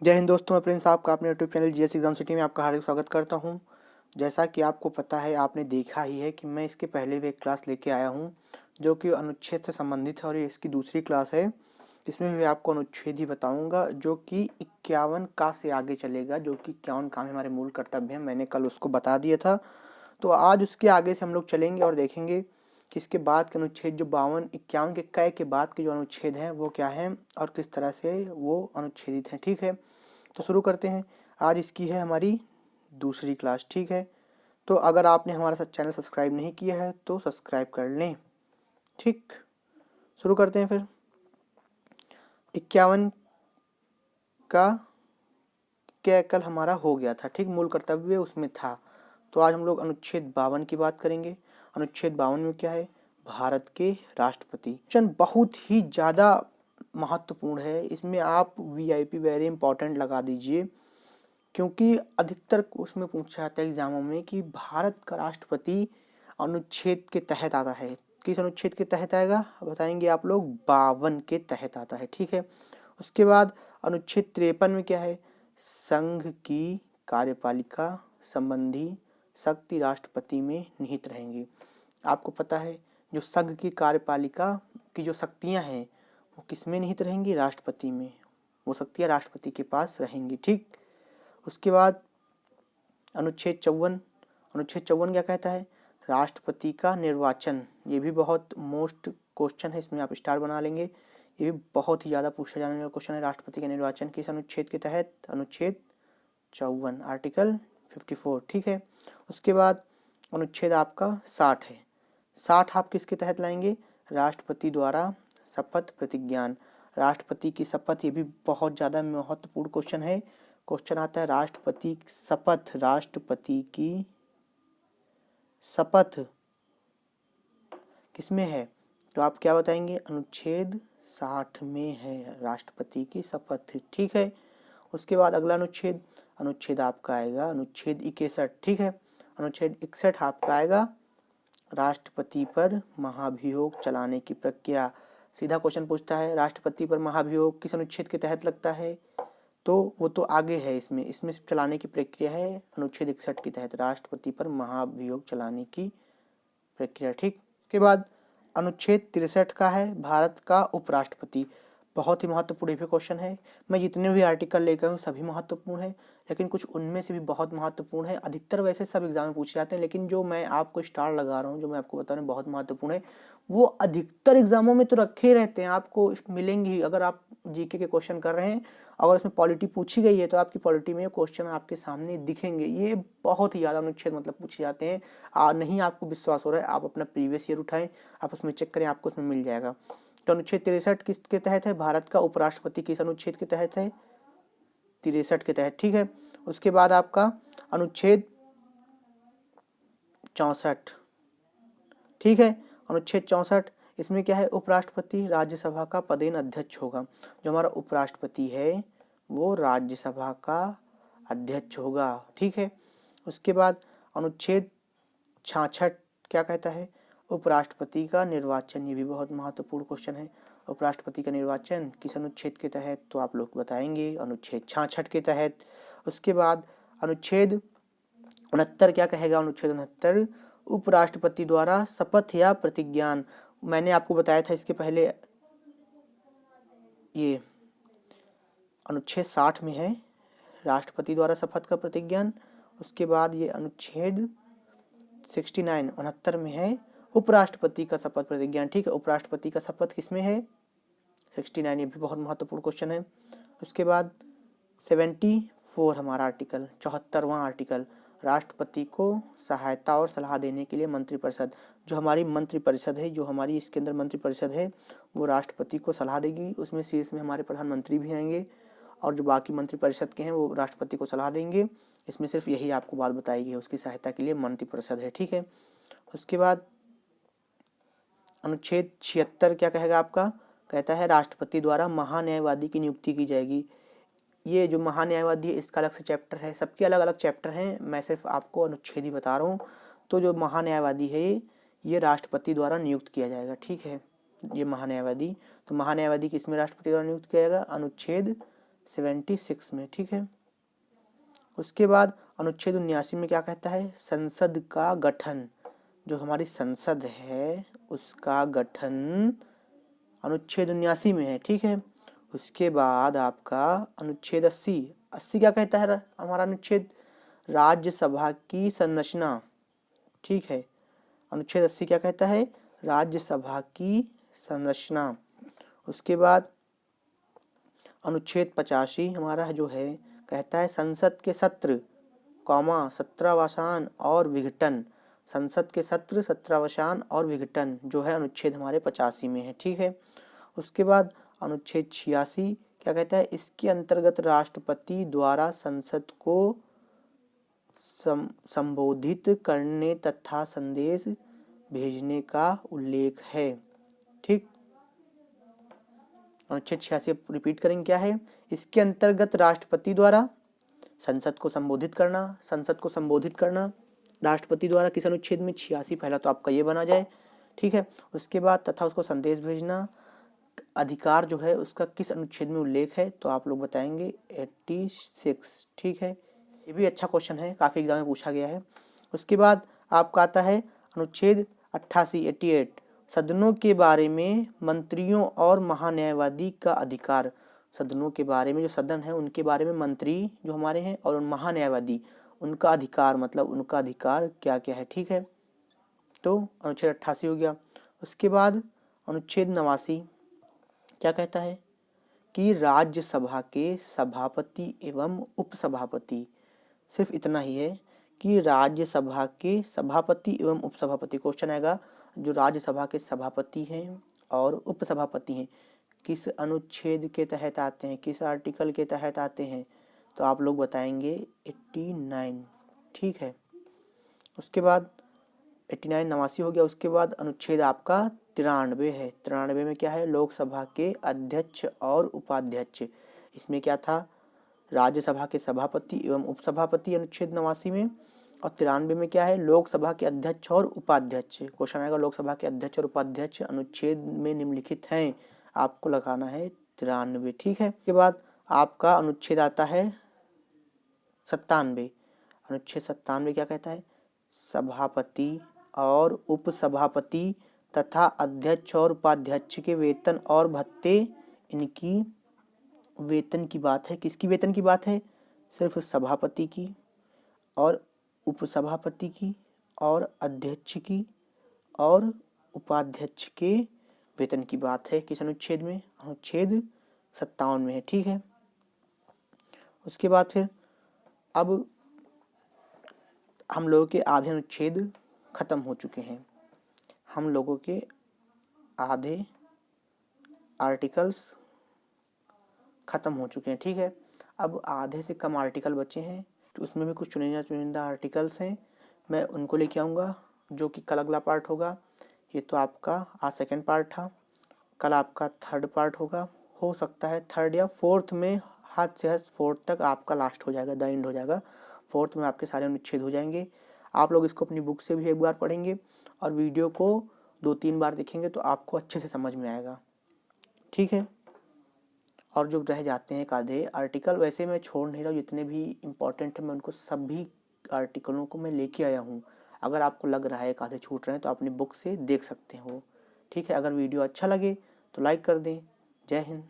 जय हिंद दोस्तों, मैं प्रिंस आपका अपने YouTube channel GS exam city में आपका हार्दिक स्वागत करता हूं। जैसा कि आपको पता है, आपने देखा ही है कि मैं इसके पहले भी एक क्लास लेके आया हूं जो कि अनुच्छेद से संबंधित है और ये इसकी दूसरी क्लास है। इसमें मैं आपको अनुच्छेद ही बताऊंगा जो कि 51 का से आगे चलेगा, जो कि 51 का में हमारे मूल कर्तव्य हैं। मैंने कल उसको बता दिया था, तो आज उसके आगे से हम लोग चलेंगे और देखेंगे कि इसके बाद के अनुच्छेद जो 52 51 के क के बाद के जो अनुच्छेद हैं वो क्या हैं और किस तरह से वो अनुच्छेदित हैं। ठीक है, तो शुरू करते हैं। आज इसकी है हमारी दूसरी क्लास। ठीक है, तो अगर आपने हमारा चैनल सब्सक्राइब नहीं किया है तो सब्सक्राइब कर लें। ठीक, शुरू करते हैं फिर। 51 का क्या कल हमारा हो गया था, ठीक, मूल कर्तव्य उसमें था। तो आज हम लोग अनुच्छेद 52 की बात करेंगे। अनुच्छेद 52 में क्या है? भारत के राष्ट्रपति। क्वेश्चन बहुत ही ज़्यादा महत्वपूर्ण है, इसमें आप वीआईपी वेरी इंपॉर्टेंट लगा दीजिए, क्योंकि अधिकतर उसमें पूछा जाता है एग्जामों में कि भारत का राष्ट्रपति अनुच्छेद के तहत आता है। किस अनुच्छेद के तहत आएगा बताएंगे आप लोग? 52 के तहत आता है। ठीक है, उसके बाद अनुच्छेद 53 में क्या है? संघ की कार्यपालिका संबंधी शक्ति राष्ट्रपति में निहित रहेंगी। आपको पता है जो संघ की कार्यपालिका की जो शक्तियां हैं वो किस में निहित रहेंगी? राष्ट्रपति में। वो शक्तियां राष्ट्रपति के पास रहेंगी। ठीक, उसके बाद अनुच्छेद 54। अनुच्छेद 54 क्या कहता है? राष्ट्रपति का निर्वाचन। ये भी बहुत मोस्ट क्वेश्चन है, इसमें आप स्टार बना लेंगे। ये भी बहुत ही ज़्यादा पूछा जाने वाला क्वेश्चन है। राष्ट्रपति का निर्वाचन किस अनुच्छेद के तहत? अनुच्छेद 54, आर्टिकल 54। ठीक है, उसके बाद अनुच्छेद आपका 60 है। 60 आप किसके तहत लाएंगे? राष्ट्रपति द्वारा शपथ प्रतिज्ञान। राष्ट्रपति की शपथ, ये भी बहुत ज़्यादा महत्वपूर्ण क्वेश्चन है। क्वेश्चन आता है राष्ट्रपति शपथ, राष्ट्रपति की शपथ किसमें है? तो आप क्या बताएंगे? अनुच्छेद 60 में है राष्ट्रपति की शपथ। ठीक है, उसके बाद अगला अनुच्छेद, अनुच्छेद आपका आएगा अनुच्छेद 61। ठीक है, अनुच्छेद 61 आपका आएगा राष्ट्रपति पर महाभियोग चलाने की प्रक्रिया। सीधा क्वेश्चन पूछता है राष्ट्रपति पर महाभियोग किस अनुच्छेद के तहत लगता है? तो वो तो आगे है, इसमें चलाने की प्रक्रिया है अनुच्छेद 61 के तहत, राष्ट्रपति पर महाभियोग चलाने की प्रक्रिया। ठीक, उसके बाद अनुच्छेद 63 का है भारत का उपराष्ट्रपति। बहुत ही महत्वपूर्ण भी क्वेश्चन है। मैं जितने भी आर्टिकल लेकर हूँ सभी महत्वपूर्ण है, लेकिन कुछ उनमें से भी बहुत महत्वपूर्ण है। अधिकतर वैसे सब एग्जाम में पूछे जाते हैं, लेकिन जो मैं आपको स्टार लगा रहा हूँ, जो मैं आपको बता रहा हूँ बहुत महत्वपूर्ण है, वो अधिकतर एग्जामों में तो रखे ही रहते हैं, आपको मिलेंगे ही। अगर आप जीके के क्वेश्चन कर रहे हैं, अगर उसमें पॉलिटी पूछी गई है तो आपकी पॉलिटी में क्वेश्चन आपके सामने दिखेंगे। ये बहुत ही ज़्यादा अनुच्छेद मतलब पूछे जाते हैं। नहीं आपको विश्वास हो रहा है, आप अपना प्रीवियस ईयर उठाएं, आप उसमें चेक करें, आपको उसमें मिल जाएगा। तो अनुच्छेद 63 किसके तहत है? भारत का उपराष्ट्रपति किस अनुच्छेद के तहत है? 63 के तहत। ठीक है, उसके बाद आपका अनुच्छेद 64। ठीक है, अनुच्छेद 64, इसमें क्या है? उपराष्ट्रपति राज्यसभा का पदेन अध्यक्ष होगा। जो हमारा उपराष्ट्रपति है वो राज्यसभा का अध्यक्ष होगा। ठीक है, उसके बाद अनुच्छेद 66 क्या कहता है? उपराष्ट्रपति का निर्वाचन। ये भी बहुत महत्वपूर्ण क्वेश्चन है। उपराष्ट्रपति का निर्वाचन किस अनुच्छेद के तहत? तो आप लोग बताएंगे अनुच्छेद 66 के तहत। उसके बाद अनुच्छेद 69 क्या कहेगा? अनुच्छेद 69 उपराष्ट्रपति द्वारा शपथ या प्रतिज्ञान। मैंने आपको बताया था इसके पहले, ये अनुच्छेद 60 में है राष्ट्रपति द्वारा शपथ का प्रतिज्ञान। उसके बाद ये अनुच्छेद 69 में है उपराष्ट्रपति का शपथ प्रतिज्ञान। ठीक है, उपराष्ट्रपति का शपथ किसमें है? 69। ये भी बहुत महत्वपूर्ण क्वेश्चन है। उसके बाद 74 हमारा आर्टिकल, 74वां आर्टिकल, राष्ट्रपति को सहायता और सलाह देने के लिए मंत्रिपरिषद। जो हमारी मंत्रिपरिषद है, जो हमारी इसके अंदर मंत्रिपरिषद है, वो राष्ट्रपति को सलाह देगी। उसमें शीर्ष में हमारे प्रधानमंत्री भी आएंगे और जो बाकी मंत्रिपरिषद के हैं वो राष्ट्रपति को सलाह देंगे। इसमें सिर्फ यही आपको बात बताई गई है, उसकी सहायता के लिए मंत्रिपरिषद है। ठीक है, उसके बाद अनुच्छेद 76 क्या कहेगा आपका? कहता है राष्ट्रपति द्वारा महान्यायवादी की नियुक्ति की जाएगी। ये जो महान्यायवादी है इसका अलग से चैप्टर है, सबके अलग अलग चैप्टर हैं, मैं सिर्फ आपको अनुच्छेद ही बता रहा हूँ। तो जो महान्यायवादी है ये राष्ट्रपति द्वारा नियुक्त किया जाएगा। ठीक है, ये महान्यायवादी, तो महान्यायवादी किसमें राष्ट्रपति द्वारा नियुक्त किया जाएगा? अनुच्छेद 76 में, ठीक है। उसके बाद अनुच्छेद 79 में क्या कहता है, संसद का गठन, जो हमारी संसद है उसका गठन अनुच्छेद 79 में है, ठीक है। उसके बाद आपका अनुच्छेद 80 क्या कहता है हमारा अनुच्छेद, राज्यसभा की संरचना, ठीक है। अनुच्छेद 80 क्या कहता है, राज्यसभा की संरचना। उसके बाद अनुच्छेद 85 हमारा जो है कहता है संसद के सत्र, सत्रावसान और विघटन, संसद के सत्र, सत्रावसान और विघटन जो है अनुच्छेद हमारे 85 में है, ठीक है। उसके बाद अनुच्छेद 86 क्या कहता है, इसके अंतर्गत राष्ट्रपति द्वारा संसद को संबोधित करने तथा संदेश भेजने का उल्लेख है, ठीक। अनुच्छेद 86 रिपीट करेंगे, क्या है, इसके अंतर्गत राष्ट्रपति द्वारा संसद को संबोधित करना, राष्ट्रपति द्वारा किस अनुच्छेद में, 86, पहला तो आपका ये बना जाए, ठीक है। उसके बाद तथा उसको संदेश भेजना अधिकार जो है उसका किस अनुच्छेद में उल्लेख है, तो आप लोग बताएंगे 86, ठीक है। ये भी अच्छा क्वेश्चन है, काफ़ी एग्जाम में पूछा गया है। उसके बाद आपका आता है अनुच्छेद 88, सदनों के बारे में मंत्रियों और महान्यायवादी का अधिकार, सदनों के बारे में, जो सदन है उनके बारे में मंत्री जो हमारे हैं और महान्यायवादी उनका अधिकार, मतलब उनका अधिकार क्या क्या है, ठीक है। तो अनुच्छेद 88 हो गया। उसके बाद अनुच्छेद 89 क्या कहता है कि राज्यसभा के सभापति एवं उपसभापति, सिर्फ इतना ही है कि राज्यसभा के सभापति एवं उपसभापति, क्वेश्चन आएगा जो राज्यसभा के सभापति हैं और उपसभापति हैं किस अनुच्छेद के तहत आते हैं, किस आर्टिकल के तहत आते हैं, तो आप लोग बताएंगे 89, ठीक है। उसके बाद 89 89 हो गया। उसके बाद अनुच्छेद आपका 93 है। 93 में क्या है, लोकसभा के अध्यक्ष और उपाध्यक्ष, इसमें क्या था, राज्यसभा के सभापति एवं उपसभापति अनुच्छेद 89 में, और 93 में क्या है, लोकसभा के अध्यक्ष और उपाध्यक्ष। क्वेश्चन आएगा लोकसभा के अध्यक्ष और उपाध्यक्ष अनुच्छेद में निम्नलिखित हैं, आपको लगाना है 93, ठीक है। उसके बाद आपका अनुच्छेद आता है 97। अनुच्छेद 97 क्या कहता है, सभापति और उपसभापति तथा अध्यक्ष और उपाध्यक्ष के वेतन और भत्ते, इनकी वेतन की बात है। किसकी वेतन की बात है, सिर्फ सभापति की और उपसभापति की और अध्यक्ष की और उपाध्यक्ष के वेतन की बात है। किस अनुच्छेद में, अनुच्छेद 57 में है, ठीक है। उसके बाद फिर अब हम लोगों के आधे अनुच्छेद खत्म हो चुके हैं, हम लोगों के आधे आर्टिकल्स खत्म हो चुके हैं, ठीक है। अब आधे से कम आर्टिकल बचे हैं, तो उसमें भी कुछ चुनिंदा आर्टिकल्स हैं, मैं उनको लेके आऊँगा जो कि कल अगला पार्ट होगा। ये तो आपका आज सेकंड पार्ट था, कल आपका थर्ड पार्ट होगा, हो सकता है थर्ड या फोर्थ में, हाथ से हाथ फोर्थ तक आपका लास्ट हो जाएगा, द एंड हो जाएगा, फोर्थ में आपके सारे अनुच्छेद हो जाएंगे। आप लोग इसको अपनी बुक से भी एक बार पढ़ेंगे और वीडियो को 2-3 बार देखेंगे तो आपको अच्छे से समझ में आएगा, ठीक है। और जो रह जाते हैं एक आधे आर्टिकल, वैसे मैं छोड़ नहीं रहा हूँ, जितने भी इम्पोर्टेंट है मैं उनको सभी आर्टिकलों को मैं लेके आया हूँ। अगर आपको लग रहा है एक आधे छूट रहे हैं तो अपनी बुक से देख सकते हो, ठीक है। अगर वीडियो अच्छा लगे तो लाइक कर दें। जय हिंद।